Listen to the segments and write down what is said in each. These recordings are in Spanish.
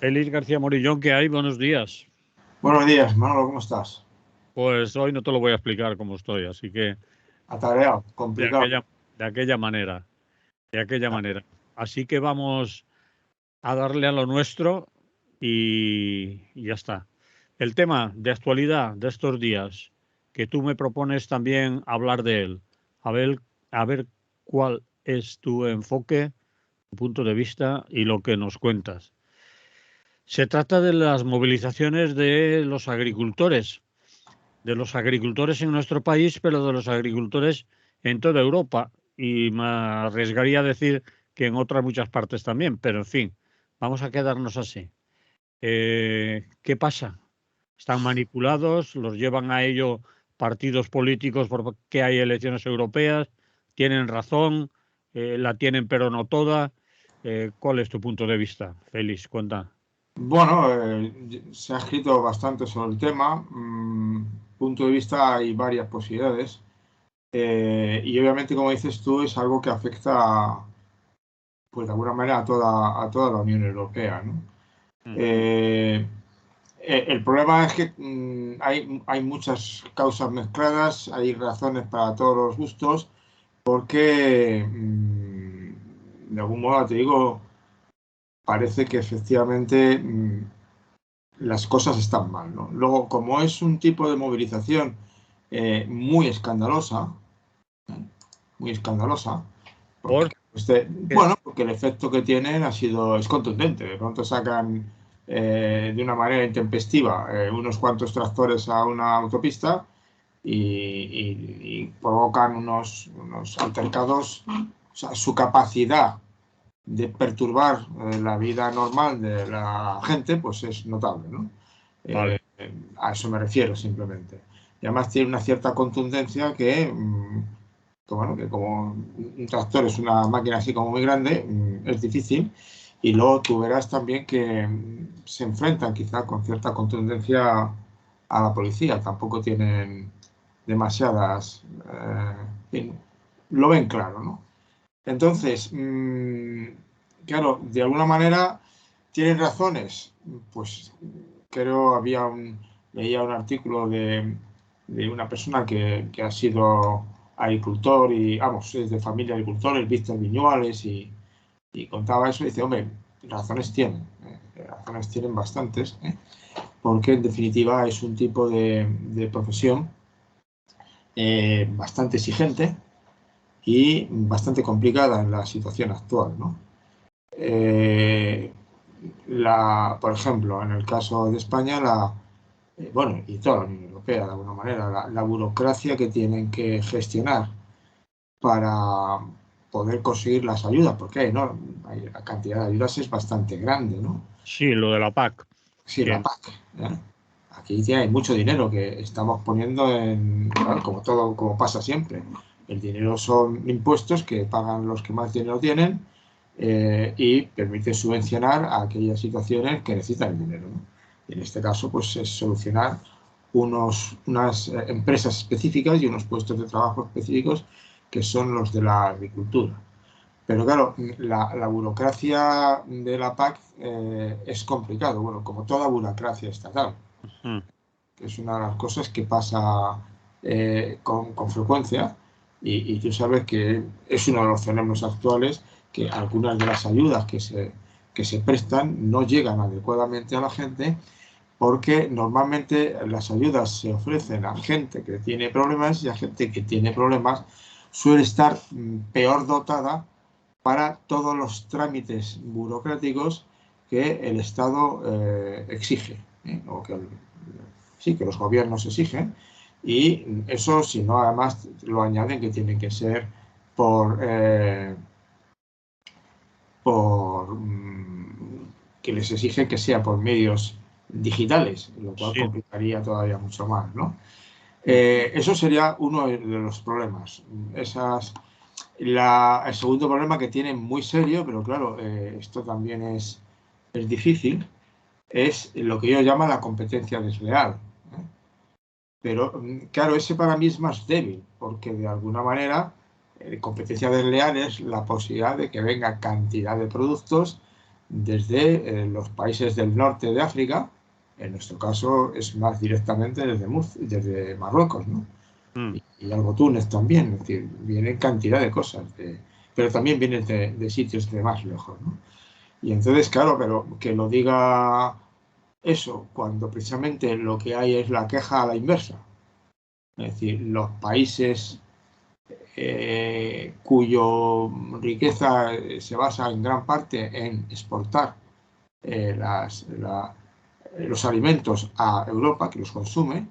Félix García Morillón, ¿qué hay? Buenos días. Buenos días, Manolo, ¿cómo estás? Pues hoy no te lo voy a explicar cómo estoy, así que Atareado, de complicado. aquella, de aquella manera, de aquella manera. Así que vamos a darle a lo nuestro y ya está. El tema de actualidad de estos días, que tú me propones también hablar de él, a ver, a ver cuál es tu enfoque, tu punto de vista y lo que nos cuentas. Se trata de las movilizaciones de los agricultores en nuestro país, pero de los agricultores en toda Europa. Y me arriesgaría a decir que en otras muchas partes también, pero en fin, vamos a quedarnos así. ¿Qué pasa? ¿Están manipulados? ¿Los llevan a ello partidos políticos porque hay elecciones europeas? ¿Tienen razón? ¿La tienen pero no toda? ¿Cuál es tu punto de vista, Félix? Cuenta. Bueno, se ha escrito bastante sobre el tema. Punto de vista hay varias posibilidades. Y obviamente, como dices tú, es algo que afecta, pues de alguna manera a toda la Unión Europea, ¿no? Mm. Eh, el problema es que hay muchas causas mezcladas, hay razones para todos los gustos, porque de algún modo, te digo, parece que efectivamente las cosas están mal, ¿no? Luego, como es un tipo de movilización muy escandalosa, ¿eh? Muy escandalosa, porque, ¿Por qué? bueno, porque el efecto que tienen es contundente. De pronto sacan de una manera intempestiva unos cuantos tractores a una autopista y provocan unos altercados. O sea, su capacidad de perturbar la vida normal de la gente, pues es notable, ¿no? Vale. A eso me refiero simplemente. Y además tiene una cierta contundencia bueno, que como un tractor es una máquina así como muy grande, es difícil. Y luego tú verás también que se enfrentan quizá con cierta contundencia a la policía. Tampoco tienen demasiadas... lo ven claro, ¿no? Entonces, claro, de alguna manera tienen razones. Pues creo leía un artículo de una persona que ha sido agricultor y, vamos, es de familia de agricultores, Víctor Viñuales, y contaba eso y dice, hombre, razones tienen bastantes, porque en definitiva es un tipo de profesión bastante exigente y bastante complicada en la situación actual, ¿no? Eh, por ejemplo, en el caso de España, bueno, y toda la Unión Europea de alguna manera, la burocracia que tienen que gestionar para poder conseguir las ayudas, porque la cantidad de ayudas es bastante grande, ¿no? Sí, lo de la PAC. Sí, la Que PAC. ¿Eh? Aquí ya hay mucho dinero que estamos poniendo claro, como todo, como pasa siempre. El dinero son impuestos que pagan los que más dinero tienen y permite subvencionar a aquellas situaciones que necesitan el dinero, ¿no? Y en este caso, pues es solucionar unas empresas específicas y unos puestos de trabajo específicos que son los de la agricultura. Pero claro, la burocracia de la PAC es complicado, bueno, como toda burocracia estatal, mm, que es una de las cosas que pasa con frecuencia y tú sabes que es uno de los fenómenos actuales que algunas de las ayudas que se prestan no llegan adecuadamente a la gente porque normalmente las ayudas se ofrecen a gente que tiene problemas y a gente que tiene problemas suele estar peor dotada para todos los trámites burocráticos que el Estado exige, o sí, que los gobiernos exigen, y eso, si no, además lo añaden que tienen que ser por que les exigen que sea por medios digitales, lo cual sí. complicaría todavía mucho más, ¿no? Mm. Eso sería uno de los problemas. El segundo problema que tienen muy serio, pero claro, esto también es difícil, es lo que yo llamo la competencia desleal. Pero claro, ese para mí es más débil, porque de alguna manera competencia desleal es la posibilidad de que venga cantidad de productos desde los países del norte de África. En nuestro caso es más directamente desde Marruecos, ¿no? Y algo Túnez también, es decir, vienen cantidad de cosas, pero también vienen de sitios de más lejos, ¿no? Y entonces, claro, pero que lo diga eso cuando precisamente lo que hay es la queja a la inversa. Es decir, los países cuya riqueza se basa en gran parte en exportar los alimentos a Europa, que los consume,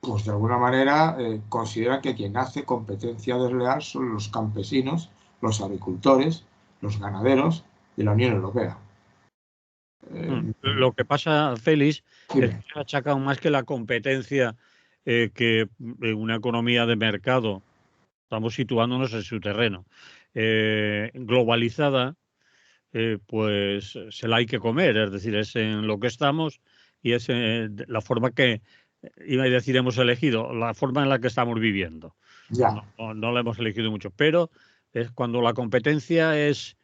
pues de alguna manera consideran que quien hace competencia desleal son los campesinos, los agricultores, los ganaderos de la Unión Europea. Lo que pasa, Félix, Dime. es que se achaca más que la competencia que una economía de mercado, estamos situándonos en su terreno, globalizada, pues se la hay que comer, es decir, es en lo que estamos y es la forma que, iba a decir, hemos elegido, la forma en la que estamos viviendo. Ya. No la hemos elegido mucho, pero es cuando la competencia es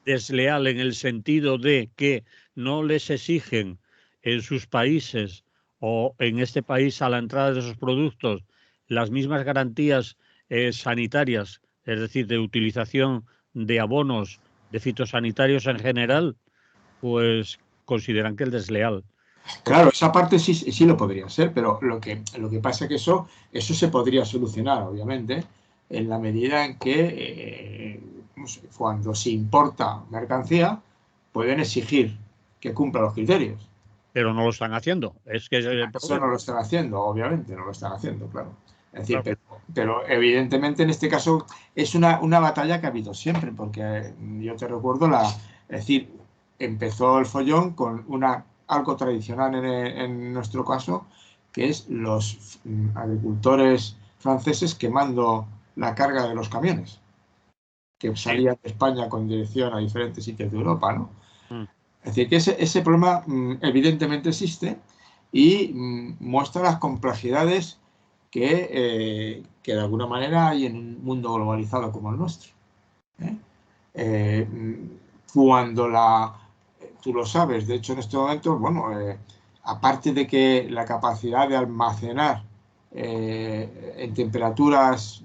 desleal en el sentido de que no les exigen en sus países o en este país a la entrada de esos productos las mismas garantías sanitarias, es decir, de utilización de abonos, de fitosanitarios en general, pues consideran que es desleal. Claro, esa parte sí lo podría ser, pero lo que pasa es que eso se podría solucionar, obviamente, en la medida en que no sé, cuando se importa mercancía, pueden exigir que cumpla los criterios. Pero no lo están haciendo. Es que es el Eso problema. no lo están haciendo, obviamente, no lo están haciendo, claro. Es decir, Claro. pero evidentemente en este caso es una batalla que ha habido siempre, porque yo te recuerdo es decir, empezó el follón con algo tradicional en nuestro caso, que es los agricultores franceses quemando la carga de los camiones, que salían de España con dirección a diferentes sitios de Europa, ¿no? Es decir, que ese problema evidentemente existe y muestra las complejidades que de alguna manera hay en un mundo globalizado como el nuestro. Cuando tú lo sabes, de hecho en este momento, bueno, aparte de que la capacidad de almacenar en temperaturas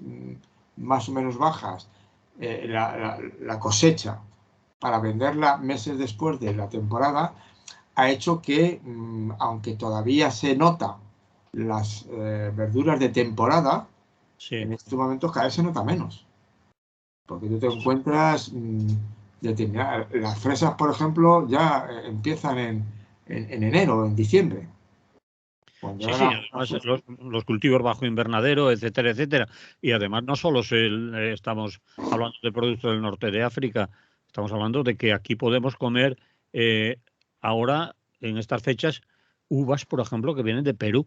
más o menos bajas la cosecha para venderla meses después de la temporada, ha hecho que, aunque todavía se nota las verduras de temporada, en estos momentos cada vez se nota menos. Porque tú te encuentras determinadas. Las fresas, por ejemplo, ya empiezan en enero, en diciembre. Sí, además los cultivos bajo invernadero, etcétera, etcétera. Y además no solo estamos hablando de productos del norte de África, estamos hablando de que aquí podemos comer ahora, en estas fechas, uvas, por ejemplo, que vienen de Perú.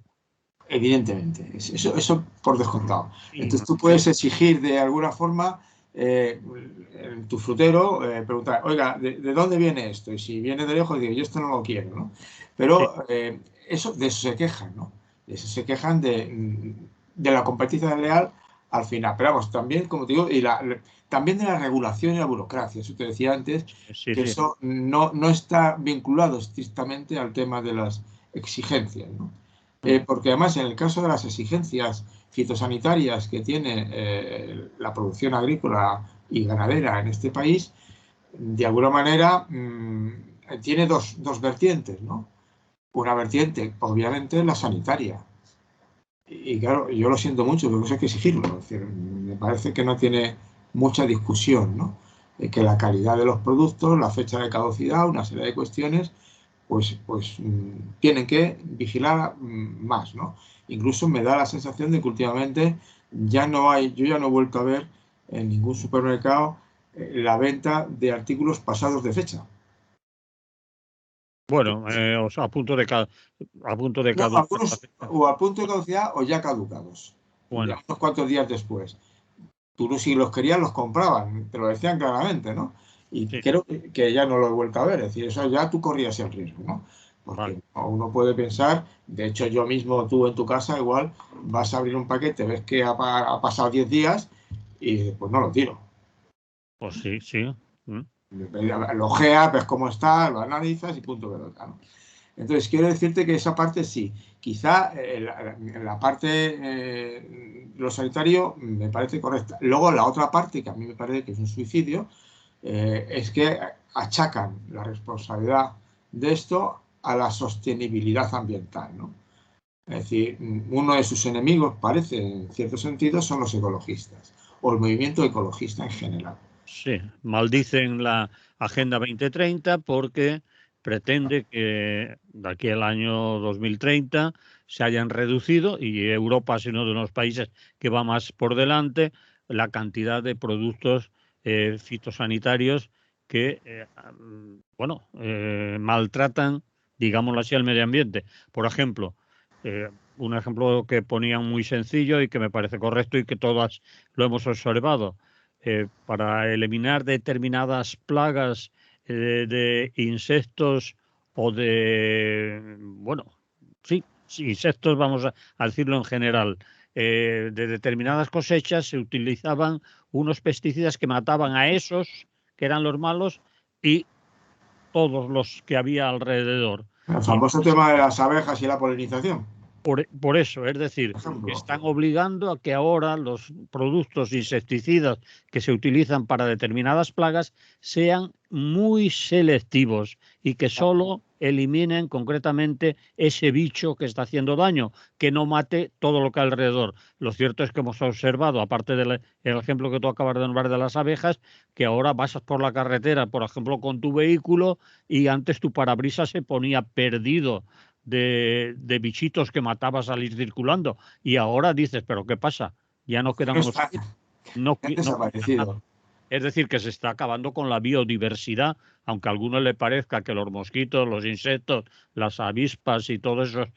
Evidentemente, eso por descontado. Entonces tú Imagínate. puedes exigir de alguna forma en tu frutero, preguntar, oiga, ¿de dónde viene esto? Y si viene de lejos, digo, yo esto no lo quiero, ¿no? Pero de eso se quejan, ¿no? De eso se quejan de la competencia leal al final. Pero vamos, también, como te digo, también de la regulación y la burocracia. Eso te decía antes, que eso no está vinculado estrictamente al tema de las exigencias, ¿no? Porque además en el caso de las exigencias fitosanitarias que tiene la producción agrícola y ganadera en este país, de alguna manera tiene dos vertientes, ¿no? Una vertiente, obviamente, la sanitaria. Y claro, yo lo siento mucho, pero eso hay que exigirlo. Es decir, me parece que no tiene mucha discusión, ¿no? Que la calidad de los productos, la fecha de caducidad, una serie de cuestiones pues tienen que vigilar más, ¿no? Incluso me da la sensación de que últimamente yo ya no he vuelto a ver en ningún supermercado la venta de artículos pasados de fecha. Bueno, o sea, a punto de No, caducar algunos la fecha. o a punto de caducidad o ya caducados. Ya Bueno, unos cuantos días después. Tú si los querías los compraban, te lo decían claramente, ¿no? Y sí, creo que ya no lo he vuelto a ver, es decir, eso ya tú corrías el riesgo, ¿no? vale. Porque uno puede pensar, de hecho yo mismo, tú en tu casa igual vas a abrir un paquete, ves que ha pasado 10 días y pues no lo tiro. Pues sí, sí. lo ojeas, ves cómo está, lo analizas y punto pelota, ¿no? Entonces, quiero decirte que esa parte sí. Quizá la parte, lo sanitario, me parece correcta. Luego, la otra parte, que a mí me parece que es un suicidio, es que achacan la responsabilidad de esto a la sostenibilidad ambiental, ¿no? Es decir, uno de sus enemigos, parece, en cierto sentido, son los ecologistas o el movimiento ecologista en general. Sí, maldicen la Agenda 2030 porque pretende que de aquí al año 2030 se hayan reducido, y Europa es uno de los países que va más por delante, la cantidad de productos fitosanitarios que, maltratan, digámoslo así, al medio ambiente. Por ejemplo, un ejemplo que ponían muy sencillo y que me parece correcto y que todas lo hemos observado. Para eliminar determinadas plagas de insectos o sí, insectos, vamos a decirlo en general, de determinadas cosechas se utilizaban unos pesticidas que mataban a esos que eran los malos y todos los que había alrededor. El Y famoso tema de las abejas y la polinización, por eso, es decir, por ejemplo. están obligando a que ahora los productos insecticidas que se utilizan para determinadas plagas sean muy selectivos y que solo eliminen concretamente ese bicho que está haciendo daño, que no mate todo lo que hay alrededor. Lo cierto es que hemos observado, aparte del ejemplo que tú acabas de nombrar de las abejas, que ahora vas por la carretera, por ejemplo, con tu vehículo y antes tu parabrisas se ponía perdido de bichitos que matabas al ir circulando. Y ahora dices, ¿pero qué pasa? Ya no No quedan está, mosquitos, no, han no queda nada. desaparecido. Es decir, que se está acabando con la biodiversidad, aunque a algunos le parezca que los mosquitos, los insectos, las avispas y todos esos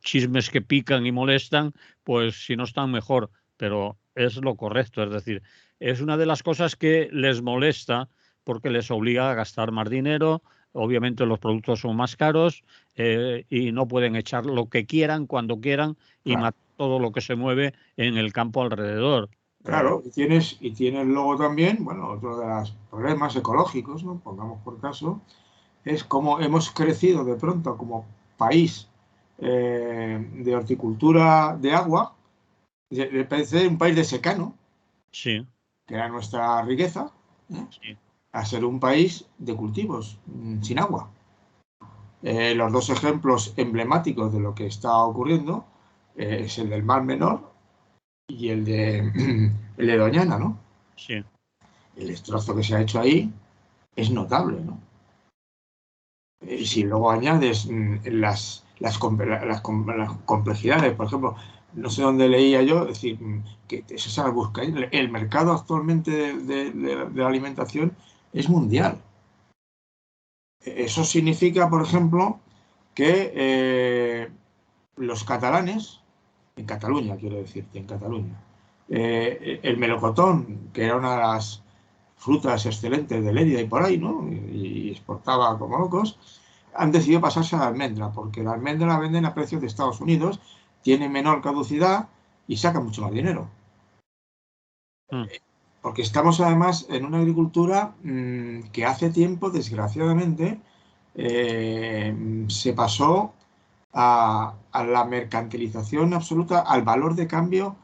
chismes que pican y molestan, pues si no están mejor, pero es lo correcto. Es decir, es una de las cosas que les molesta porque les obliga a gastar más dinero. Obviamente los productos son más caros y no pueden echar lo que quieran cuando quieran y Claro, matar todo lo que se mueve en el campo alrededor. claro. Y tienes luego también, bueno, otro de los problemas ecológicos, ¿no? Pongamos por caso, es cómo hemos crecido de pronto como país de horticultura de agua, de ser un país de secano, Sí, que era nuestra riqueza, ¿eh? sí, A ser un país de cultivos sin agua. Los dos ejemplos emblemáticos de lo que está ocurriendo es el del Mar Menor y el de Doñana, ¿no? sí. El destrozo que se ha hecho ahí es notable, ¿no? Si luego añades las complejidades, por ejemplo, no sé dónde leía yo, es decir, que eso se busca. El mercado actualmente de la alimentación es mundial. Eso significa, por ejemplo, que los catalanes, en Cataluña quiero decirte, en Cataluña, el melocotón, que era una de las frutas excelentes de Lérida y por ahí, ¿no? Y exportaba como locos, han decidido pasarse a la almendra, porque la almendra la venden a precios de Estados Unidos, tiene menor caducidad y saca mucho más dinero. Mm. Porque estamos además en una agricultura que hace tiempo, desgraciadamente, se pasó a la mercantilización absoluta, al valor de cambio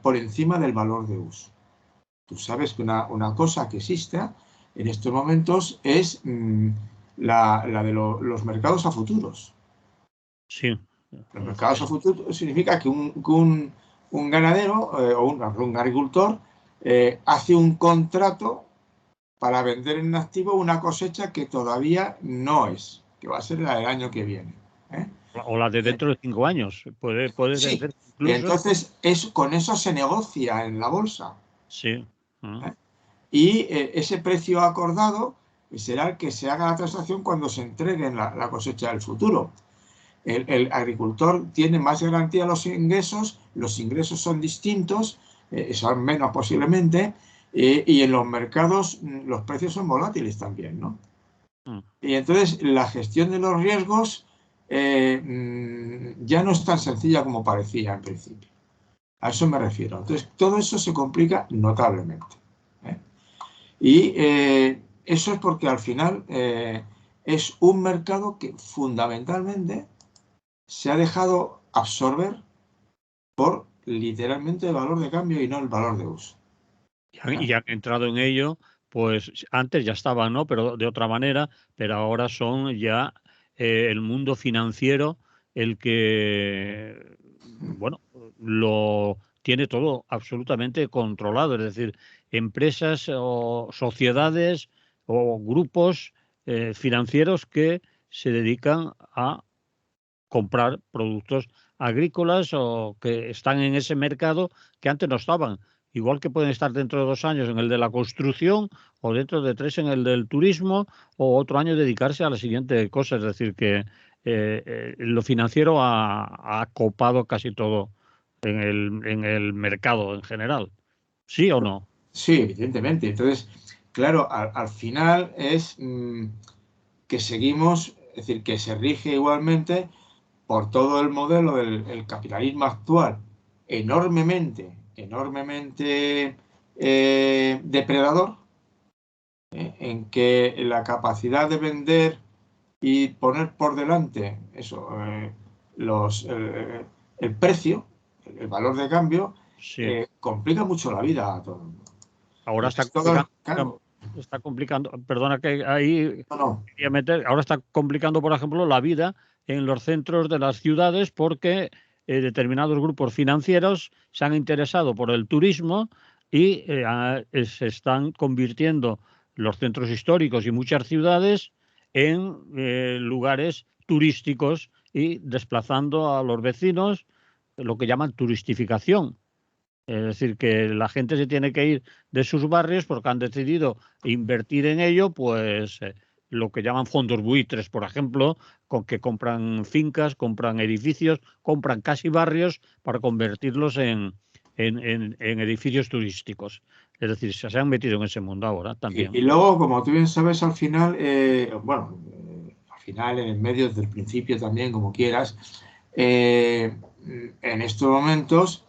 por encima del valor de uso. Tú sabes que una cosa que existe en estos momentos es la de los mercados a futuros. Sí, Los mercados a futuros significa que un ganadero o un agricultor hace un contrato para vender en activo una cosecha que todavía no es, que va a ser la del año que viene. ¿Eh? o la de dentro de 5 años. Puede Sí, ser incluso. entonces con eso se negocia en la bolsa. Sí. Mm. ¿Eh? Y ese precio acordado será el que se haga la transacción cuando se entregue la cosecha del futuro. El agricultor tiene más garantía de los ingresos son distintos, son menos posiblemente, y en los mercados los precios son volátiles también, ¿no? Mm. Y entonces la gestión de los riesgos ya no es tan sencilla como parecía en principio. A eso me refiero. Entonces todo eso se complica notablemente. ¿Eh? Y eso es porque al final es un mercado que fundamentalmente se ha dejado absorber por literalmente el valor de cambio y no el valor de uso. Y han entrado en ello, pues antes ya estaban, ¿no? Pero de otra manera, pero ahora son ya el mundo financiero el que, bueno, lo tiene todo absolutamente controlado. Es decir, empresas o sociedades o grupos financieros que se dedican a comprar productos agrícolas o que están en ese mercado que antes no estaban. Igual que pueden estar dentro de 2 años en el de la construcción o dentro de 3 en el del turismo o otro año dedicarse a la siguiente cosa. Es decir, que lo financiero ha copado casi todo en el mercado en general. ¿Sí o no? Sí, evidentemente. Entonces, claro, al final es que seguimos, es decir, que se rige igualmente por todo el modelo del capitalismo actual, enormemente depredador, en que la capacidad de vender y poner por delante eso, el precio, el valor de cambio, Sí. complica mucho la vida a todo el mundo. Ahora está Entonces, todo, complicando, claro, está complicando, perdona que ahí no, no, quería meter, ahora está complicando, por ejemplo, la vida en los centros de las ciudades porque determinados grupos financieros se han interesado por el turismo y se están convirtiendo los centros históricos y muchas ciudades en lugares turísticos y desplazando a los vecinos, lo que llaman turistificación. Es decir, que la gente se tiene que ir de sus barrios porque han decidido invertir en ello, pues lo que llaman fondos buitres, por ejemplo, con que compran fincas, compran edificios, compran casi barrios para convertirlos en edificios turísticos. Es decir, se han metido en ese mundo ahora también. y luego, como tú bien sabes, al final, bueno, al final, en el medio, desde el principio también, como quieras, en estos momentos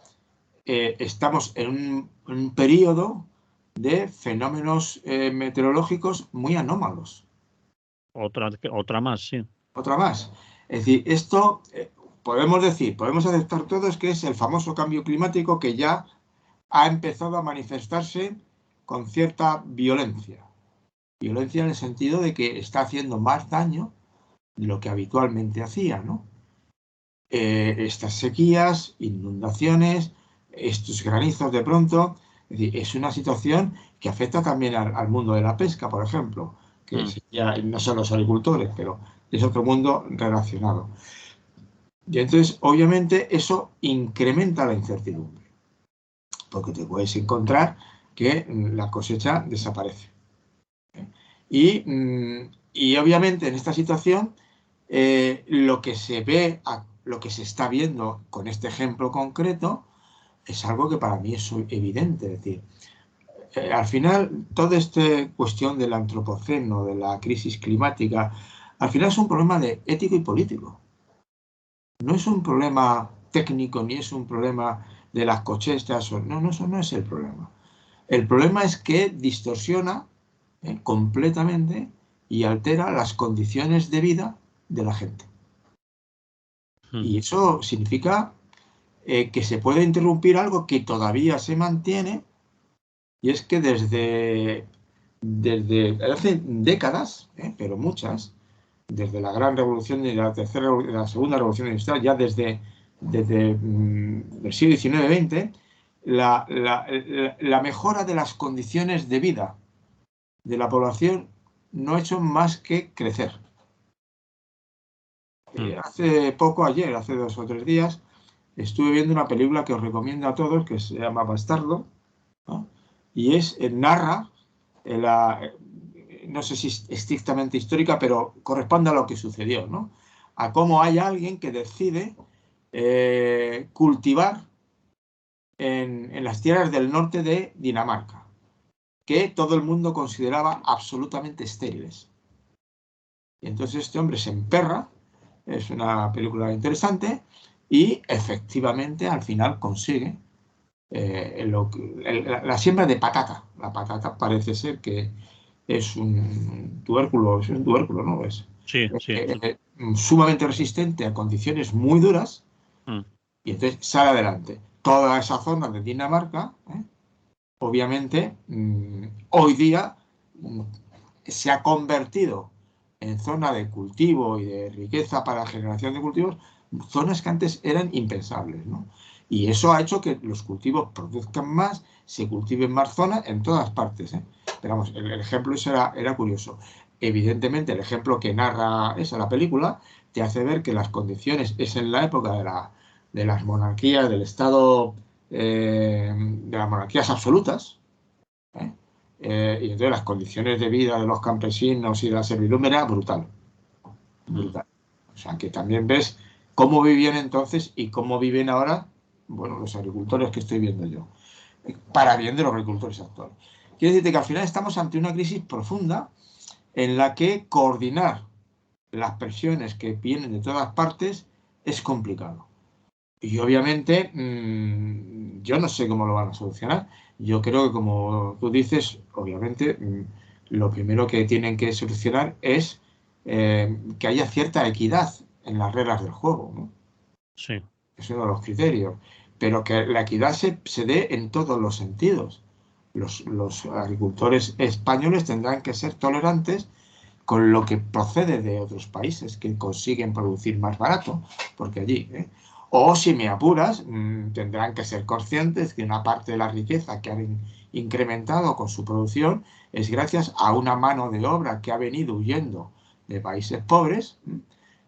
estamos en un periodo de fenómenos meteorológicos muy anómalos. Otra más, sí. Otra más. Es decir, esto podemos decir, podemos aceptar todos que es el famoso cambio climático que ya ha empezado a manifestarse con cierta violencia. Violencia en el sentido de que está haciendo más daño de lo que habitualmente hacía, ¿no? Estas sequías, inundaciones, estos granizos de pronto, es decir, es una situación que afecta también al mundo de la pesca, por ejemplo, que ya no son los agricultores, pero es otro mundo relacionado. Y entonces, obviamente, eso incrementa la incertidumbre, porque te puedes encontrar que la cosecha desaparece. Y obviamente en esta situación lo que se ve, lo que se está viendo con este ejemplo concreto es algo que para mí es evidente. Es decir, al final toda esta cuestión del antropoceno, de la crisis climática, al final es un problema de ético y político. No es un problema técnico ni es un problema de las cochestas. No, eso no es el problema. El problema es que distorsiona completamente y altera las condiciones de vida de la gente. Y eso significa que se puede interrumpir algo que todavía se mantiene, y es que desde hace décadas, pero muchas, desde la gran revolución y la segunda revolución industrial, ya desde el siglo XIX-XX, la mejora de las condiciones de vida de la población no ha hecho más que crecer. Hace poco, ayer, hace 2 o 3 días, estuve viendo una película que os recomiendo a todos, que se llama Bastardo, ¿no? Y narra, no sé si es estrictamente histórica, pero corresponde a lo que sucedió, ¿no? A cómo hay alguien que decide cultivar en las tierras del norte de Dinamarca, que todo el mundo consideraba absolutamente estériles. Y entonces este hombre se emperra, es una película interesante, y efectivamente al final consigue la siembra de patata. La patata parece ser que es un tubérculo, ¿no? Sí, sí. Sumamente resistente a condiciones muy duras Mm. y entonces sale adelante. Toda esa zona de Dinamarca, obviamente, hoy día se ha convertido en zona de cultivo y de riqueza para la generación de cultivos, zonas que antes eran impensables, ¿no? Y eso ha hecho que los cultivos produzcan más, se cultiven más zonas en todas partes, ¿eh? Pero vamos, el ejemplo ese era curioso. Evidentemente, el ejemplo que narra esa la película te hace ver que las condiciones es en la época de las monarquías, del Estado, de las monarquías absolutas, ¿eh? Y entonces las condiciones de vida de los campesinos y de la servidumbre era brutal, brutal. O sea, que también ves cómo vivían entonces y cómo viven ahora, bueno, los agricultores que estoy viendo yo, para bien de los agricultores actuales. Quiere decirte que al final estamos ante una crisis profunda en la que coordinar las presiones que vienen de todas partes es complicado. Y obviamente yo no sé cómo lo van a solucionar. Yo creo que como tú dices, obviamente lo primero que tienen que solucionar es que haya cierta equidad en las reglas del juego, ¿no? Sí. Es uno de los criterios. Pero que la equidad se dé en todos los sentidos. Los agricultores españoles tendrán que ser tolerantes con lo que procede de otros países que consiguen producir más barato, porque allí, o si me apuras, tendrán que ser conscientes que una parte de la riqueza que han incrementado con su producción es gracias a una mano de obra que ha venido huyendo de países pobres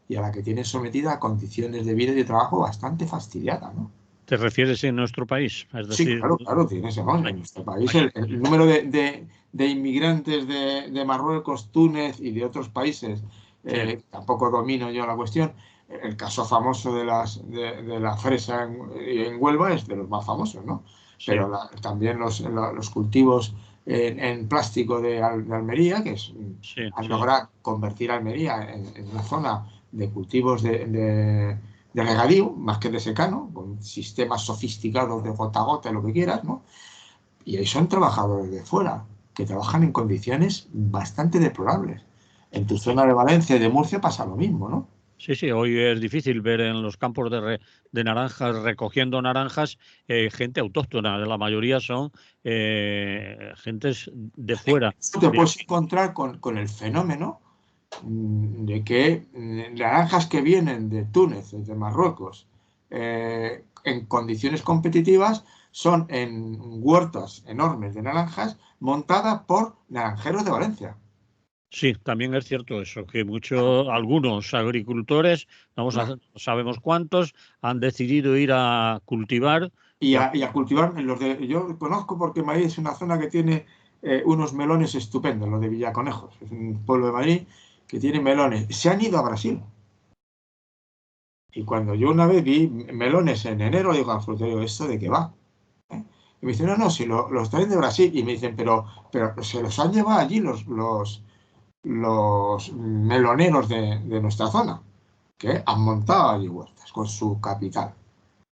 y a la que tienen sometida a condiciones de vida y de trabajo bastante fastidiadas, ¿no? ¿Te refieres en nuestro país? Es Sí, decir, claro, claro, tienes, vamos, en aquí, nuestro país aquí. el número de inmigrantes de Marruecos, Túnez y de otros países, Sí, tampoco domino yo la cuestión. El caso famoso de la fresa en Huelva es de los más famosos, ¿no? sí, Pero también los cultivos en plástico de Almería, sí, han sí. logrado convertir Almería en una zona de cultivos de regadío, más que de secano, con sistemas sofisticados de gota a gota, lo que quieras, ¿no? Y ahí son trabajadores de fuera, que trabajan en condiciones bastante deplorables. En tu Sí. zona de Valencia y de Murcia pasa lo mismo, ¿no? Sí, sí, hoy es difícil ver en los campos de naranjas, recogiendo naranjas, gente autóctona. La mayoría son gentes de fuera. Esto te puedes encontrar con el fenómeno de que naranjas que vienen de Túnez, de Marruecos, en condiciones competitivas, son en huertas enormes de naranjas montadas por naranjeros de Valencia. Sí, también es cierto eso, que algunos agricultores, no sabemos cuántos, han decidido ir a cultivar. Y a cultivar yo conozco porque Madrid es una zona que tiene unos melones estupendos, los de Villaconejos, es un pueblo de Madrid que tiene melones. Se han ido a Brasil. Y cuando yo una vez vi melones en enero, digo al frutero, ¿esto de qué va? ¿Eh? Y me dicen, no, no, si los traen de Brasil. Y me dicen, pero se los han llevado allí los meloneros de nuestra zona, que han montado allí huertas con su capital,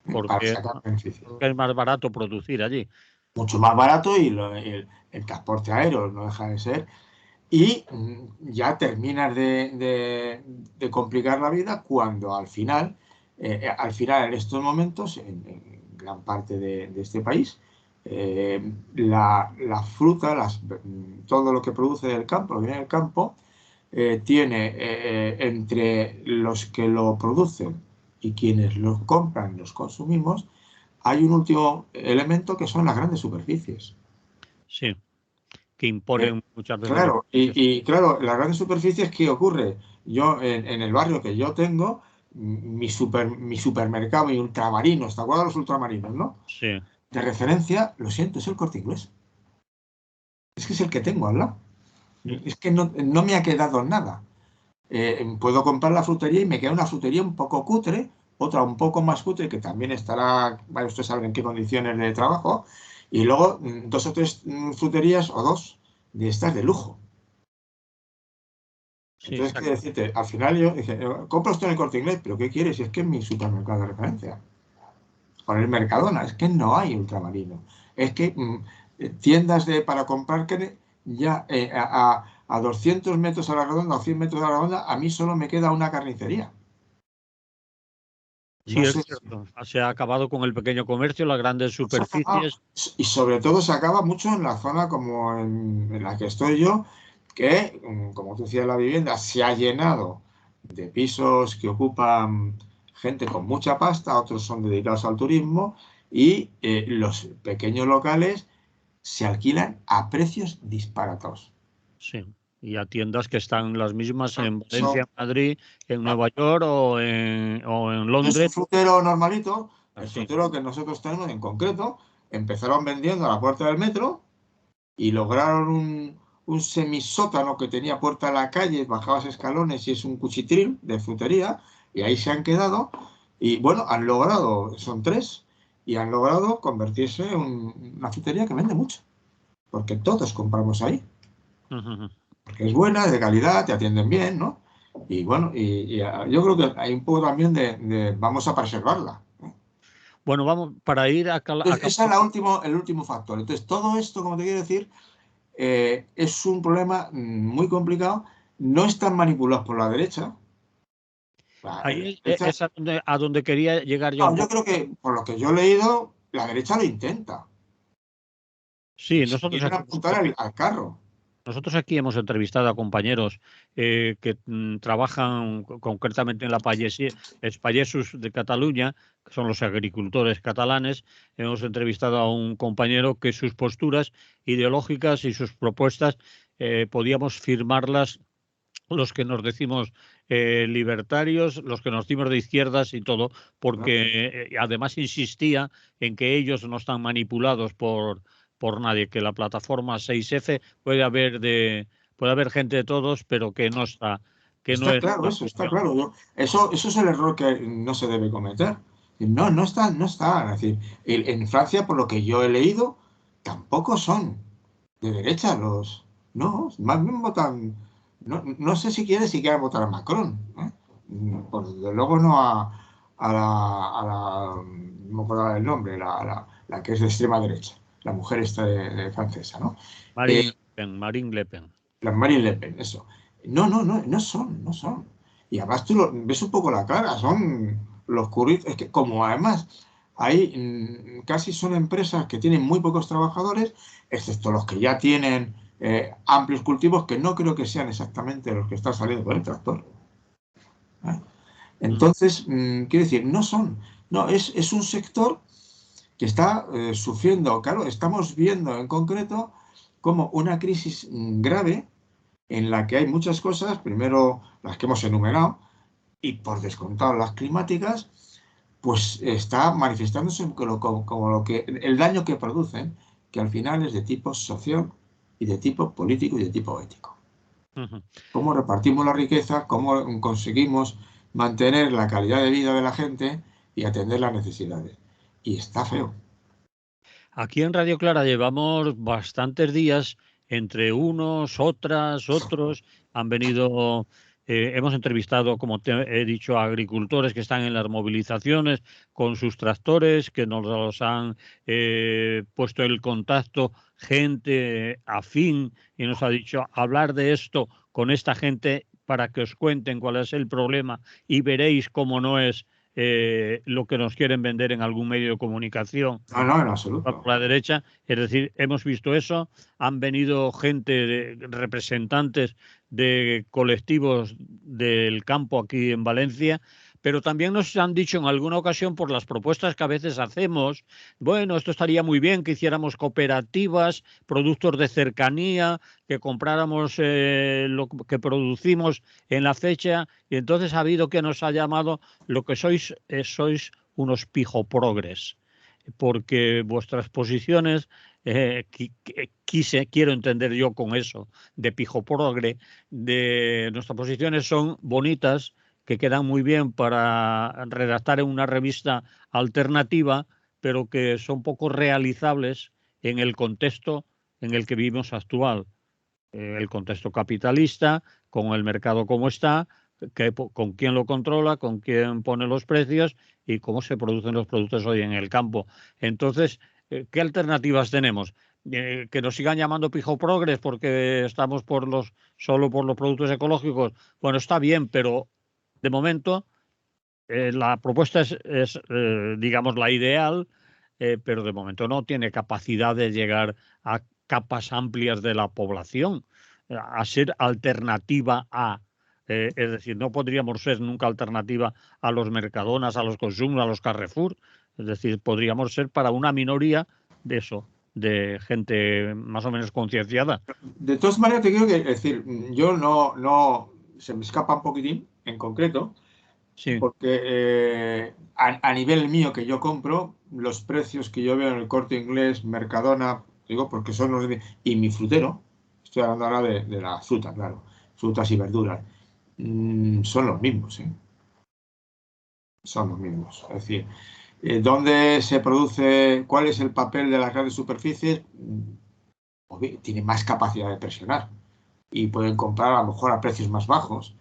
para porque, sacar beneficios. porque es más barato producir allí. Mucho más barato y el transporte aéreo no deja de ser. Y ya terminas de complicar la vida cuando al final en estos momentos, en gran parte de este país, la fruta, todo lo que produce del campo, lo que viene del campo, tiene entre los que lo producen y quienes lo compran, los consumimos, hay un último elemento que son las grandes superficies. Sí, que Eh, imponen muchas veces los Claro, precios. claro, las grandes superficies, ¿qué ocurre? Yo en el barrio que yo tengo, mi supermercado, mi ultramarinos, ¿te acuerdas de los ultramarinos, no? Sí, De referencia, lo siento, es el Corte Inglés. Es que es el que tengo al lado. sí, Es que no me ha quedado nada. Puedo comprar la frutería y me queda una frutería un poco cutre, otra un poco más cutre, que también estará, vaya, ustedes saben en qué condiciones de trabajo, y luego dos o tres fruterías o dos de estas de lujo. sí, Entonces, quiero exacto. decirte, al final yo dije, compro esto en el Corte Inglés, pero ¿qué quieres? Si es que es mi supermercado de referencia. Con el Mercadona, es que no hay ultramarino. Es que tiendas para comprar ya a 200 metros a la redonda o 100 metros a la redonda, a mí solo me queda una carnicería. Sí, No es sé cierto. Se ha acabado con el pequeño comercio, las grandes superficies. y sobre todo se acaba mucho en la zona como en la que estoy yo, que, como tú decías, la vivienda se ha llenado de pisos que ocupan gente con mucha pasta, otros son dedicados al turismo, y los pequeños locales se alquilan a precios disparatados. Sí. Y a tiendas que están las mismas Son, en Valencia, son- en Madrid, en Nueva York o en es un Londres. frutero normalito, el Así. frutero que nosotros tenemos en concreto, empezaron vendiendo a la puerta del metro y lograron un semisótano que tenía puerta a la calle, bajabas escalones y es un cuchitril de frutería, y ahí se han quedado. Y bueno, han logrado, son tres, y han logrado convertirse en una frutería que vende mucho, porque todos compramos ahí, Ujú. porque es buena, es de calidad, te atienden bien, ¿no? Y bueno, yo creo que hay un poco también de vamos a preservarla. Bueno, vamos, para ir Entonces, ese es el último factor. Entonces, todo esto, como te quiero decir, es un problema muy complicado. No están manipulados por la derecha. La ahí derecha, es a donde quería llegar yo un no, yo poco. creo que, por lo que yo he leído, la derecha lo intenta. Sí, Se nosotros quieren aquí, apuntar al carro. nosotros aquí hemos entrevistado a compañeros que trabajan concretamente en la Pagesos de Cataluña, que son los agricultores catalanes. Hemos entrevistado a un compañero que sus posturas ideológicas y sus propuestas podíamos firmarlas los que nos decimos libertarios, los que nos decimos de izquierdas y todo, ¿No? porque además insistía en que ellos no están manipulados por nadie, que la plataforma 6F puede haber gente de todos, pero que no Está es claro una eso, está cuestión. claro. Eso es el error que no se debe cometer. No, no está, no está. Es decir, en Francia, por lo que yo he leído, tampoco son de derecha los. No, más bien votan. No, no sé si quieren votar a Macron. ¿Eh? Por desde luego no no me acuerdo el nombre, la que es de extrema derecha, la mujer esta de francesa, ¿no? Eh, Marine Le Pen. la Marine Le Pen, eso. No, no, no, no son, no son. Y además tú ves un poco la cara, son los curritos, es que como además hay casi son empresas que tienen muy pocos trabajadores, excepto los que ya tienen amplios cultivos, que no creo que sean exactamente los que están saliendo con el tractor. ¿Eh? Mm. Entonces, quiero decir, no son, no, es un sector que está sufriendo, claro, estamos viendo en concreto como una crisis grave en la que hay muchas cosas, primero las que hemos enumerado, y por descontado las climáticas, pues está manifestándose como lo que, el daño que producen, que al final es de tipo social y de tipo político y de tipo ético. Ujú. Cómo repartimos la riqueza, cómo conseguimos mantener la calidad de vida de la gente y atender las necesidades. Y está feo. Aquí en Radio Clara llevamos bastantes días entre unos, otros. Han venido, hemos entrevistado, como te he dicho, a agricultores que están en las movilizaciones con sus tractores, que nos los han puesto el contacto, gente afín, y nos ha dicho hablar de esto con esta gente para que os cuenten cuál es el problema y veréis cómo no es lo que nos quieren vender en algún medio de comunicación No, no, en por absoluto. la derecha. Es decir, hemos visto eso, han venido gente, representantes de colectivos del campo aquí en Valencia, pero también nos han dicho en alguna ocasión por las propuestas que a veces hacemos, bueno, esto estaría muy bien que hiciéramos cooperativas, productos de cercanía, que compráramos lo que producimos en la fecha, y entonces ha habido que nos ha llamado lo que sois unos pijoprogres porque vuestras posiciones, quiero entender yo con eso, de pijo progre, de nuestras posiciones son bonitas, que quedan muy bien para redactar en una revista alternativa, pero que son poco realizables en el contexto en el que vivimos actual, el contexto capitalista, con el mercado como está, con quién lo controla, con quién pone los precios y cómo se producen los productos hoy en el campo. Entonces, ¿qué alternativas tenemos? que nos sigan llamando pijo progres porque estamos solo por los productos ecológicos, bueno, está bien, pero de momento la propuesta es digamos, la ideal, pero de momento no tiene capacidad de llegar a capas amplias de la población, a ser alternativa a... es decir, no podríamos ser nunca alternativa a los Mercadonas, a los Consum, a los Carrefour. Es decir, podríamos ser para una minoría de eso, de gente más o menos concienciada. De todas maneras, te quiero decir, yo no se me escapa un poquitín en concreto, Sí. porque a nivel mío que yo compro, los precios que yo veo en el Corte Inglés, Mercadona, digo, porque son los de... Y mi frutero, estoy hablando ahora de la fruta, claro, frutas y verduras, son los mismos, ¿eh? Son los mismos. Es decir, ¿dónde se produce? ¿Cuál es el papel de las grandes superficies? Tienen más capacidad de presionar y pueden comprar a lo mejor a precios más bajos,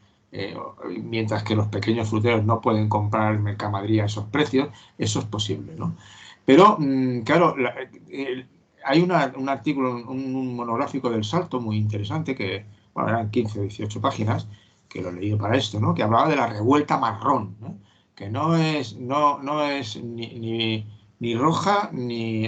mientras que los pequeños fruteros no pueden comprar en Mercamadrid a esos precios. Eso es posible, ¿no? Pero, claro, hay un artículo, un monográfico del Salto muy interesante, que bueno, eran 15 o 18 páginas, que lo he leído para esto, ¿no? Que hablaba de la revuelta marrón, ¿no? Que no es ni roja, ni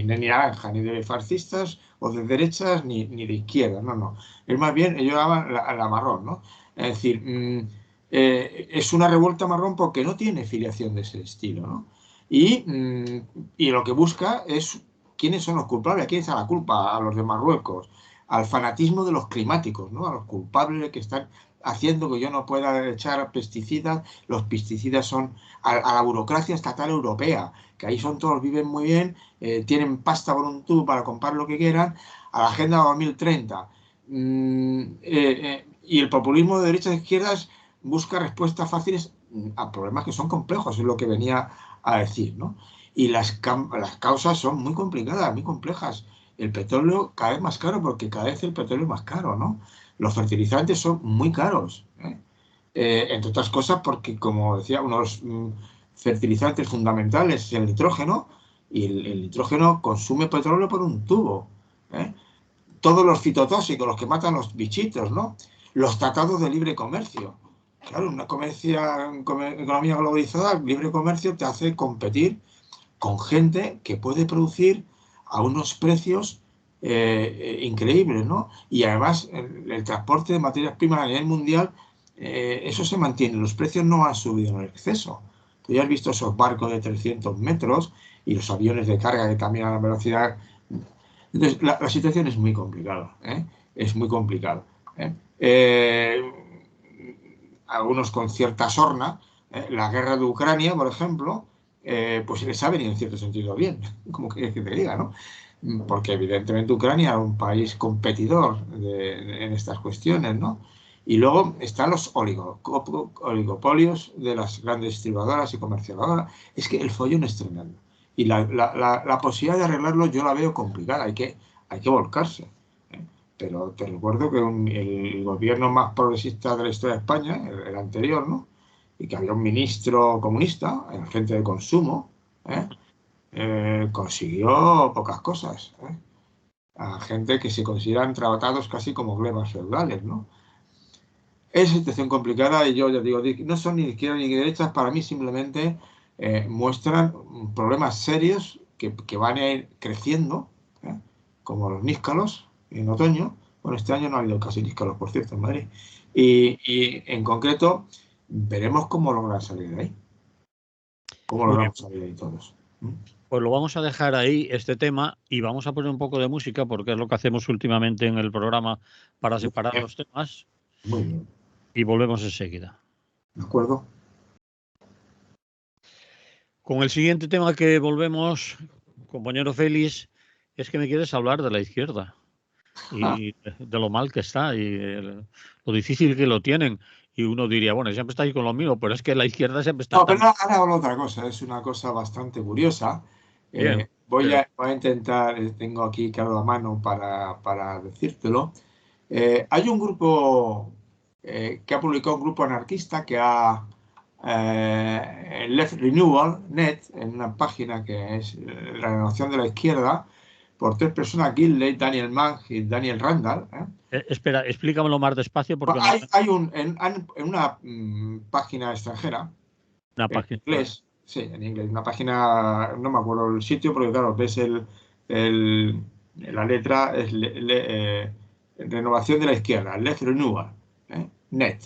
naranja, ni de fascistas o de derechas, ni de izquierda, no. Es más bien, ellos llaman la marrón, ¿no? Es decir, es una revuelta marrón porque no tiene filiación de ese estilo, ¿no? Y lo que busca es quiénes son los culpables, a quién es la culpa, a los de Marruecos, al fanatismo de los climáticos, ¿no? A los culpables que están haciendo que yo no pueda echar pesticidas. Los pesticidas son a la burocracia estatal europea, que ahí son todos, viven muy bien, tienen pasta por un tubo para comprar lo que quieran, a la Agenda 2030. Y el populismo de derechas e izquierdas busca respuestas fáciles a problemas que son complejos, es lo que venía a decir, ¿no? Y las causas son muy complicadas, muy complejas. El petróleo cada vez más caro porque cada vez el petróleo es más caro, ¿no? Los fertilizantes son muy caros, ¿eh? Entre otras cosas porque, como decía, uno de los fertilizantes fundamentales es el nitrógeno, y el nitrógeno consume petróleo por un tubo, ¿eh? Todos los fitotóxicos, los que matan los bichitos, ¿no? Los tratados de libre comercio. Claro, una economía globalizada, el libre comercio te hace competir con gente que puede producir a unos precios increíbles, ¿no? Y además el transporte de materias primas a nivel mundial, eso se mantiene, los precios no han subido en exceso. Tú ya has visto esos barcos de 300 metros y los aviones de carga que también a la velocidad. Entonces, la situación es muy complicada, ¿eh? Es muy complicada, ¿eh? Algunos con cierta sorna, la guerra de Ucrania, por ejemplo, pues les ha venido en cierto sentido bien, como que te diga, ¿no? Porque evidentemente Ucrania es un país competidor en estas cuestiones, ¿no? Y luego están los oligopolios de las grandes distribuidoras y comercializadoras. Es que el follón es tremendo. Y la posibilidad de arreglarlo yo la veo complicada, hay que volcarse. Pero te recuerdo que el gobierno más progresista de la historia de España, el anterior, ¿no? Y que había un ministro comunista, el agente de consumo, consiguió pocas cosas, ¿eh? A gente que se consideran tratados casi como glebas feudales, ¿no? Es una situación complicada y yo ya digo, no son ni de izquierda ni de derechas, para mí simplemente muestran problemas serios que van a ir creciendo, ¿eh? Como los níscalos en otoño. Bueno, este año no ha habido casi níscalos, por cierto, en Madrid. Y en concreto, veremos cómo logran salir de ahí. ¿Cómo Muy bien. logramos salir de ahí todos? Pues lo vamos a dejar ahí, este tema, y vamos a poner un poco de música, porque es lo que hacemos últimamente en el programa para separar los temas, Muy bien. y volvemos enseguida. ¿De acuerdo? Con el siguiente tema que volvemos, compañero Félix, es que me quieres hablar de la izquierda y de lo mal que está y lo difícil que lo tienen. Y uno diría, bueno, siempre está ahí con lo mismo, pero es que la izquierda siempre está No, pero tan ahora hablo de otra cosa, es una cosa bastante curiosa. bien. Voy Pero, a intentar, tengo aquí claro a mano para decírtelo. Hay un grupo que ha publicado, un grupo anarquista que ha Left Renewal Net, en una página que es la renovación de la izquierda, por 3 personas, Gilley, Daniel Mann y Daniel Randall. Espera, explícamelo más despacio porque Hay en una página extranjera, una en página. inglés, sí, en inglés, una página, no me acuerdo el sitio, porque claro, ves la letra, es Renovación de la Izquierda, Left Renewal, net.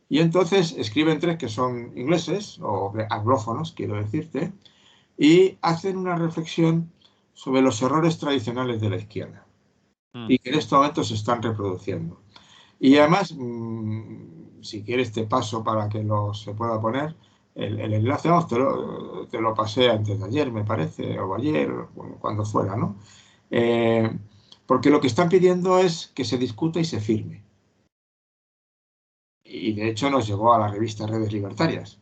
Y entonces escriben 3 que son ingleses, o anglófonos, quiero decirte, y hacen una reflexión sobre los errores tradicionales de la izquierda y que en este momento se están reproduciendo. Y además, si quieres te paso para que se pueda poner el enlace, vamos, te lo pasé antes de ayer, me parece, o ayer, cuando fuera, ¿no? Porque lo que están pidiendo es que se discuta y se firme. Y de hecho nos llegó a la revista Redes Libertarias.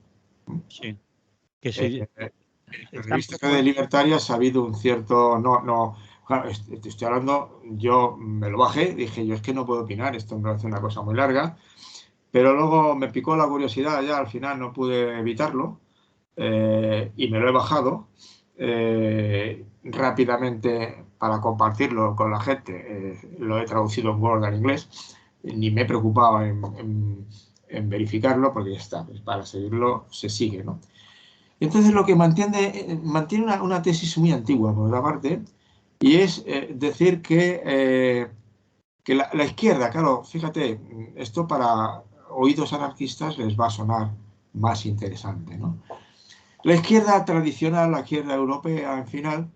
Sí. Que sí. En la revista Redes Libertarias ha habido un cierto... Claro, te estoy hablando, yo me lo bajé, dije, yo es que no puedo opinar, esto me parece una cosa muy larga, pero luego me picó la curiosidad, ya al final no pude evitarlo, y me lo he bajado rápidamente para compartirlo con la gente. Lo he traducido en Word al inglés, ni me he preocupado en verificarlo, porque ya está, para seguirlo se sigue, ¿no? Entonces lo que mantiene una tesis muy antigua, por otra parte, y es decir que la izquierda, claro, fíjate, esto para oídos anarquistas les va a sonar más interesante, ¿no? La izquierda tradicional, la izquierda europea, en final,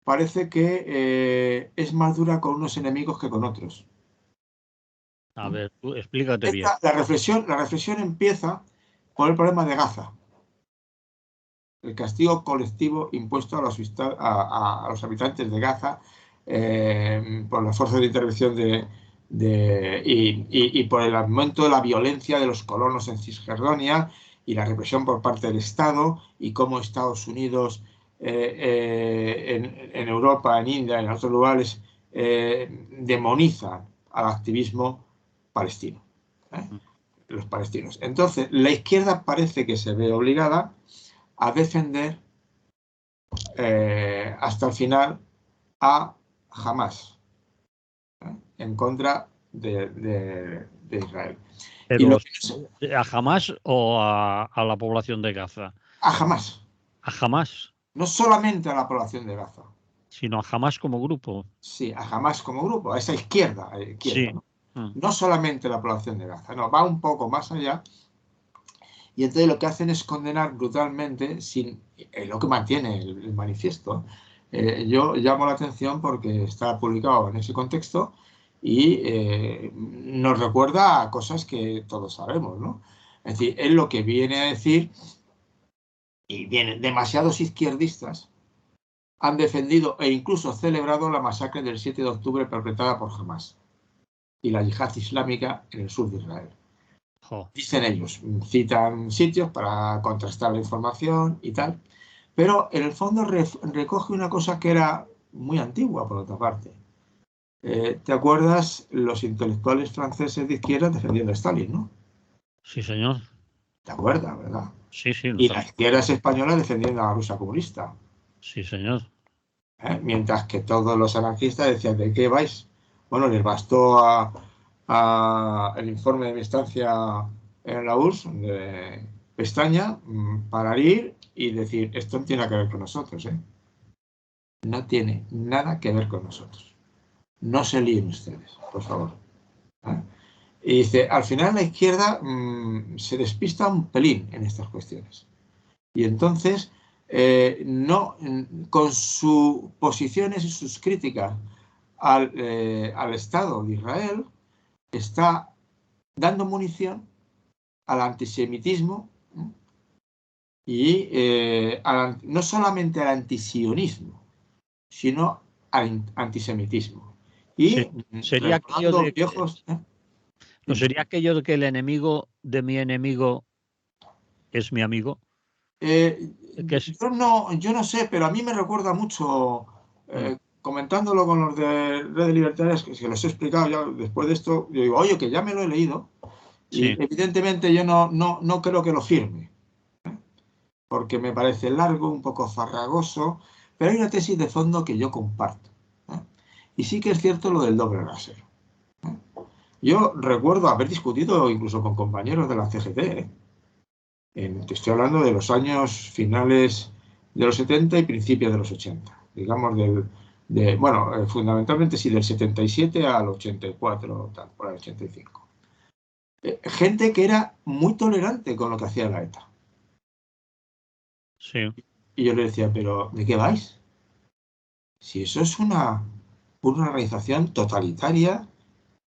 parece que es más dura con unos enemigos que con otros. A ver, tú explícate bien. La reflexión empieza por el problema de Gaza. El castigo colectivo impuesto a los habitantes de Gaza por las fuerzas de intervención y por el aumento de la violencia de los colonos en Cisjordania y la represión por parte del Estado, y cómo Estados Unidos en Europa, en India, en otros lugares demonizan al activismo palestino, los palestinos. Entonces, la izquierda parece que se ve obligada a defender hasta el final a Hamas, en contra de Israel. Pero ¿a Hamas o a la población de Gaza? A Hamas. A Hamas. No solamente a la población de Gaza. Sino a Hamas como grupo. Sí, a Hamas como grupo, a esa izquierda, Sí. ¿no? No solamente a la población de Gaza, no, va un poco más allá. Y entonces lo que hacen es condenar brutalmente, lo que mantiene el manifiesto. Yo llamo la atención porque está publicado en ese contexto y nos recuerda a cosas que todos sabemos, ¿no? Es decir, es lo que viene a decir, y vienen demasiados izquierdistas han defendido e incluso celebrado la masacre del 7 de octubre perpetrada por Hamas y la yihad islámica en el sur de Israel. Dicen ellos, citan sitios para contrastar la información y tal, pero en el fondo recoge una cosa que era muy antigua, por otra parte. ¿Te acuerdas los intelectuales franceses de izquierda defendiendo a Stalin, no? Sí, señor. ¿Te acuerdas, verdad? Sí, sí. Y las izquierdas españolas defendiendo a la Rusia comunista. Sí, señor. Mientras que todos los anarquistas decían, ¿de qué vais? Bueno, les bastó el informe de mi estancia en la URSS de Pestaña para ir y decir, esto no tiene nada que ver con nosotros, no tiene nada que ver con nosotros, no se líen ustedes, por favor. Y dice, al final la izquierda se despista un pelín en estas cuestiones y entonces no, con sus posiciones y sus críticas al Estado de Israel, está dando munición al antisemitismo y no solamente al antisionismo, sino al antisemitismo. Y sí, sería aquello de viejos, ¿no sería aquello de que el enemigo de mi enemigo es mi amigo? Yo no sé, pero a mí me recuerda mucho, comentándolo con los de Redes Libertarias, que los he explicado ya después de esto, yo digo, oye, que ya me lo he leído, y evidentemente yo no creo que lo firme, porque me parece largo, un poco farragoso, pero hay una tesis de fondo que yo comparto. Y sí que es cierto lo del doble láser. Yo recuerdo haber discutido incluso con compañeros de la CGT, te estoy hablando de los años finales de los 70 y principios de los 80, digamos bueno, fundamentalmente sí, del 77 al 84, tal, por el 85. Gente que era muy tolerante con lo que hacía la ETA. Sí. Y yo le decía, pero ¿de qué vais? Si eso es una organización totalitaria,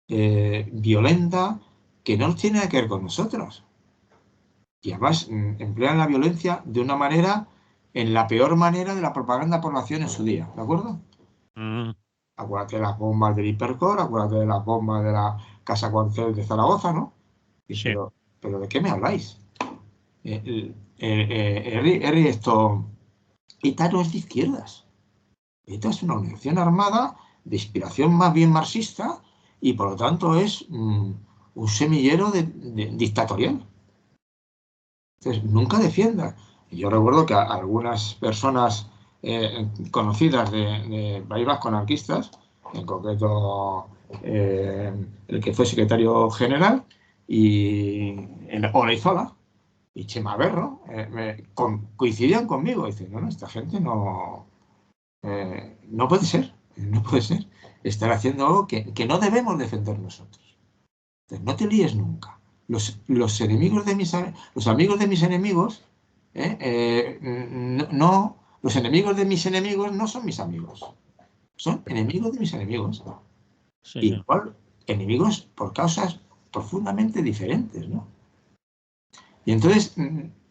violenta, que no tiene nada que ver con nosotros. Y además emplean la violencia de una manera, en la peor manera de la propaganda por nación en su día, ¿de acuerdo? Acuérdate de las bombas del Hipercor, acuérdate de las bombas de la Casa Cuartel de Zaragoza, ¿no? Y Sí. pero ¿de qué me habláis? Esto, ETA no es de izquierdas. ETA es una organización armada de inspiración más bien marxista y por lo tanto es un semillero dictatorial. Entonces, nunca defienda. Yo recuerdo que algunas personas conocidas de País Vasco anarquistas, en concreto el que fue secretario general, y en Olaizola y Chema Berro, coincidían conmigo. Dicen, no, esta gente no puede ser, no puede ser. Están haciendo algo que no debemos defender nosotros. Entonces, no te líes nunca. Los enemigos de los amigos de mis enemigos, los enemigos de mis enemigos no son mis amigos, son enemigos de mis enemigos. Sí, Igual, enemigos por causas profundamente diferentes, ¿no? Y entonces,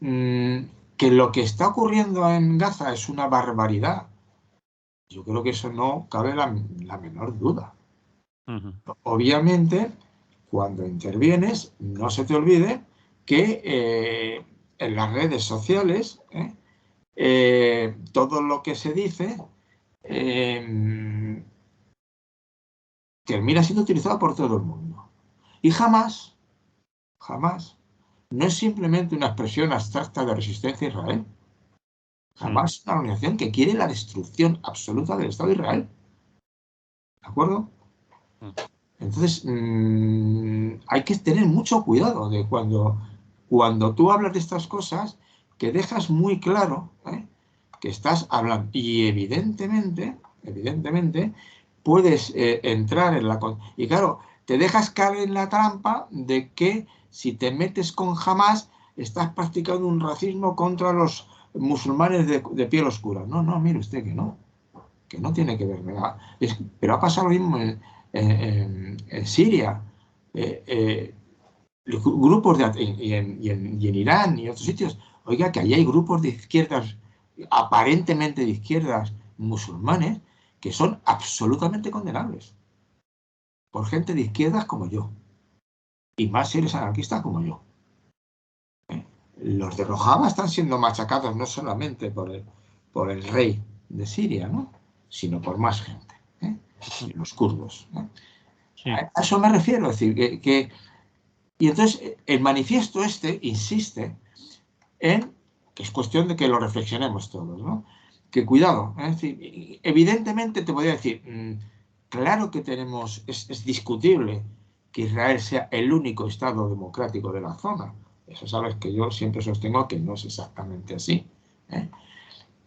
que lo que está ocurriendo en Gaza es una barbaridad, yo creo que eso no cabe la menor duda. Obviamente, cuando intervienes, no se te olvide que en las redes sociales todo lo que se dice termina siendo utilizado por todo el mundo. Y jamás, no es simplemente una expresión abstracta de resistencia a Israel. Jamás es una organización que quiere la destrucción absoluta del Estado de Israel. ¿De acuerdo? Entonces, hay que tener mucho cuidado de cuando tú hablas de estas cosas, que dejas muy claro que estás hablando. Y evidentemente, puedes entrar en la... Y claro, te dejas caer en la trampa de que si te metes con Hamas, estás practicando un racismo contra los musulmanes de piel oscura. No, mire usted que no tiene que ver, ¿verdad? Pero ha pasado lo mismo en Siria, grupos y en Irán y otros sitios. Oiga, que allí hay grupos de izquierdas, aparentemente de izquierdas musulmanes, que son absolutamente condenables por gente de izquierdas como yo, y más si eres anarquista como yo. Los de Rojava están siendo machacados no solamente por el rey de Siria, ¿no? Sino por más gente, los kurdos. Sí. A eso me refiero, es decir, y entonces el manifiesto insiste en que es cuestión de que lo reflexionemos todos, ¿no? Que cuidado, es decir, evidentemente te podría decir, claro que es discutible que Israel sea el único Estado democrático de la zona. Eso sabes que yo siempre sostengo que no es exactamente así.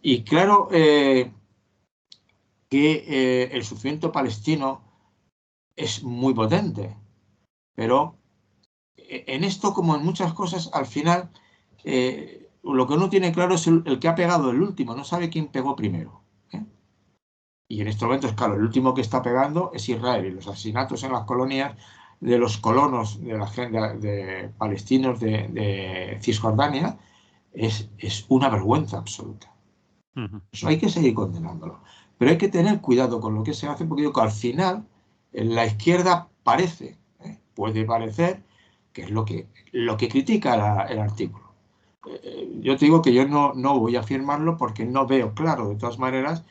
Y claro que el sufrimiento palestino es muy potente, pero en esto, como en muchas cosas, al final, lo que uno tiene claro es el que ha pegado el último, no sabe quién pegó primero. Y en estos momentos, claro, el último que está pegando es Israel, y los asesinatos en las colonias de los colonos de la gente de palestinos de Cisjordania es una vergüenza absoluta. Eso hay que seguir condenándolo. Pero hay que tener cuidado con lo que se hace, porque digo que al final en la izquierda puede parecer que es lo que critica el artículo. Yo te digo que yo no voy a afirmarlo porque no veo claro, de todas maneras,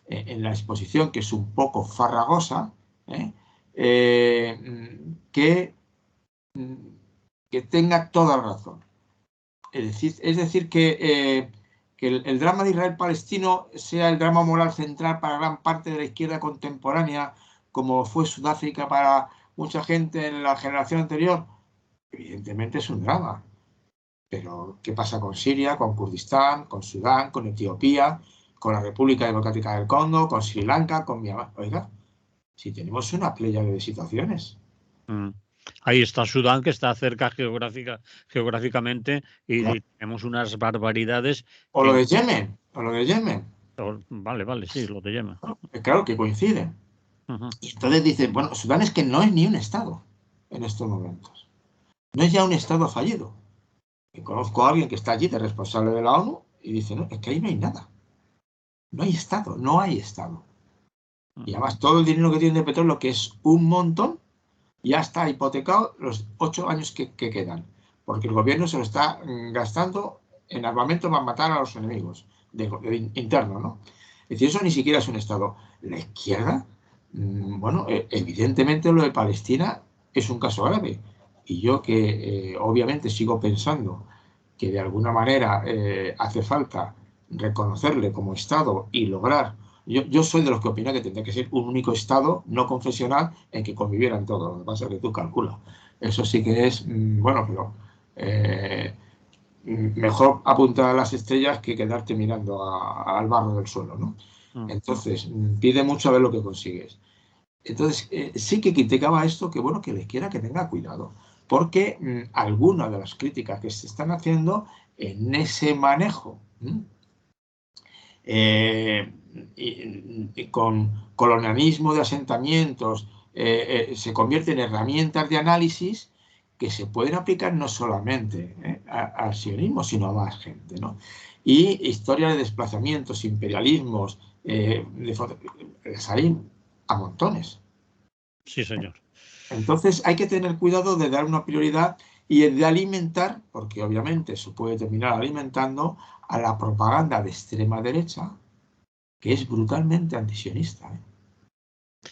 en la exposición, que es un poco farragosa, que tenga toda la razón. Es decir que que el drama de Israel-Palestino sea el drama moral central para gran parte de la izquierda contemporánea, como fue Sudáfrica para mucha gente en la generación anterior, evidentemente es un drama. Pero, ¿qué pasa con Siria, con Kurdistán, con Sudán, con Etiopía, con la República Democrática del Congo, con Sri Lanka, con Myanmar? Oiga, si tenemos una pléyade de situaciones. Ahí está Sudán, que está cerca geográficamente, y Claro. tenemos unas barbaridades. O lo de Yemen, o lo de Yemen. Vale, sí, lo de Yemen. Claro que coinciden. Y entonces dicen, bueno, Sudán es que no es ni un Estado en estos momentos. No es ya un Estado fallido. Y conozco a alguien que está allí de responsable de la ONU y dice, no, es que ahí no hay nada. No hay Estado, no hay Estado. Y además todo el dinero que tienen de petróleo, que es un montón, ya está hipotecado los 8 años que quedan. Porque el gobierno se lo está gastando en armamento para matar a los enemigos internos, ¿no? Es decir, eso ni siquiera es un Estado. La izquierda, bueno, evidentemente lo de Palestina es un caso grave. Y yo que obviamente sigo pensando que de alguna manera hace falta reconocerle como Estado y lograr. Yo soy de los que opina que tendría que ser un único Estado no confesional en que convivieran todos. Lo que pasa es que tú calculas. Eso sí que es, bueno, pero mejor apuntar a las estrellas que quedarte mirando al barro del suelo, ¿no? Entonces, pide mucho a ver lo que consigues. Entonces, sí que criticaba esto, que bueno, que les quiera que tenga cuidado, porque algunas de las críticas que se están haciendo en ese manejo y con colonialismo de asentamientos se convierten en herramientas de análisis que se pueden aplicar no solamente al sionismo, sino a más gente, ¿no? Y historia de desplazamientos, imperialismos, les hay a montones. Sí, señor. Entonces hay que tener cuidado de dar una prioridad y de alimentar, porque obviamente se puede terminar alimentando a la propaganda de extrema derecha, que es brutalmente antisionista.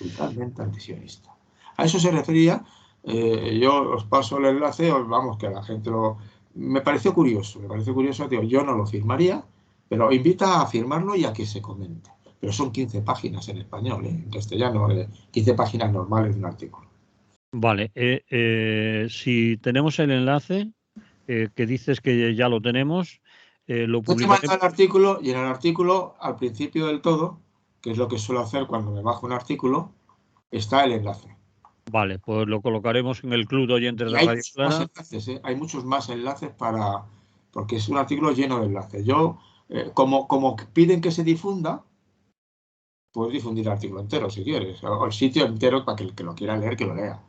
Brutalmente antisionista. A eso se refería, yo os paso el enlace, vamos, que la gente lo... Me pareció curioso, tío, yo no lo firmaría, pero invita a firmarlo y a que se comente. Pero son 15 páginas en español, en castellano, 15 páginas normales de un artículo. Vale, si tenemos el enlace, que dices que ya lo tenemos, lo Yo te mando publicaremos. el artículo y en el artículo, al principio del todo, que es lo que suelo hacer cuando me bajo un artículo, está el enlace. Vale, pues lo colocaremos en el club de oyentes Y de hay Radio muchos más Clara. enlaces, hay muchos más enlaces porque es un artículo lleno de enlaces. Yo, como piden que se difunda, puedes difundir el artículo entero si quieres, o el sitio entero para que el que lo quiera leer, que lo lea,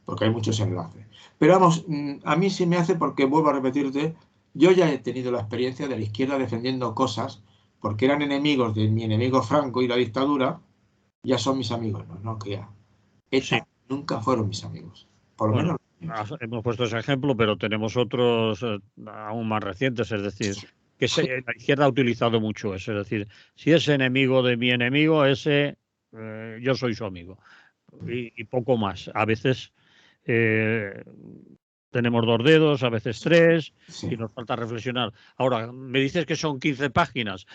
porque hay muchos enlaces. Pero vamos, a mí sí me hace, porque vuelvo a repetirte, yo ya he tenido la experiencia de la izquierda defendiendo cosas porque eran enemigos de mi enemigo Franco y la dictadura, ya son mis amigos, no, que ya. Sí, ETA nunca fueron mis amigos, por lo bueno, menos los míos. hemos puesto ese ejemplo, pero tenemos otros aún más recientes, es decir, que la izquierda ha utilizado mucho eso, es decir, si es enemigo de mi enemigo, ese yo soy su amigo, y poco más. A veces tenemos 2 dedos, a veces 3, Sí. y nos falta reflexionar. Ahora, me dices que son 15 páginas,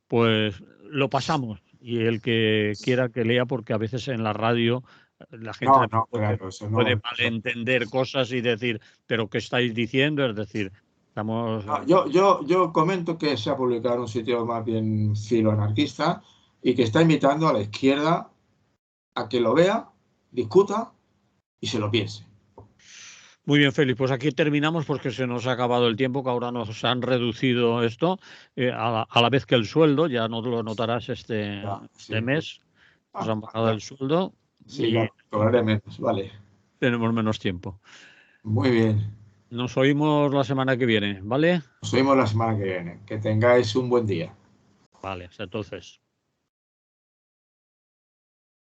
pues lo pasamos, y el que quiera que lea, porque a veces en la radio la gente No, claro, eso puede no. malentender cosas y decir, pero ¿qué estáis diciendo? Es decir, estamos... No, yo comento que se ha publicado en un sitio más bien filoanarquista y que está invitando a la izquierda a que lo vea, discuta y se lo piense. Muy bien, Félix, pues aquí terminamos porque se nos ha acabado el tiempo, que ahora nos han reducido esto, a la vez que el sueldo, ya no lo notarás este Sí. mes, nos han bajado el sueldo Sí, y claro, cobraré menos, vale. tenemos menos tiempo. Muy bien. Nos oímos la semana que viene, ¿vale? Nos vemos la semana que viene. Que tengáis un buen día. Vale, hasta entonces.